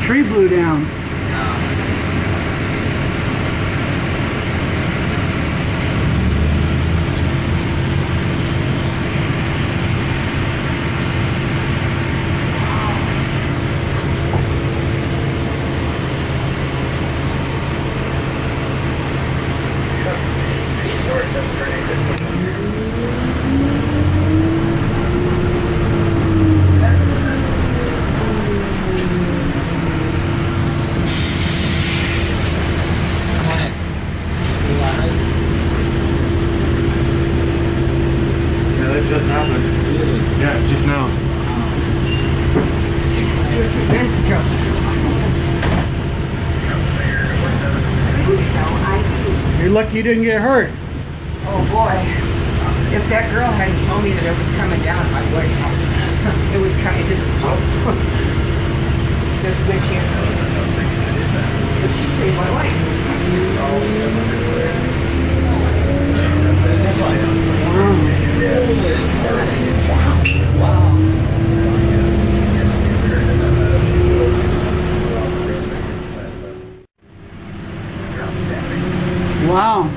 tree blew down. Just happened. Yeah, just now. You're lucky you didn't get hurt. Oh boy. If that girl hadn't told me that it was coming down, I would have. It was coming, it just... There's a good chance of it. But she saved my life. This one. Wow.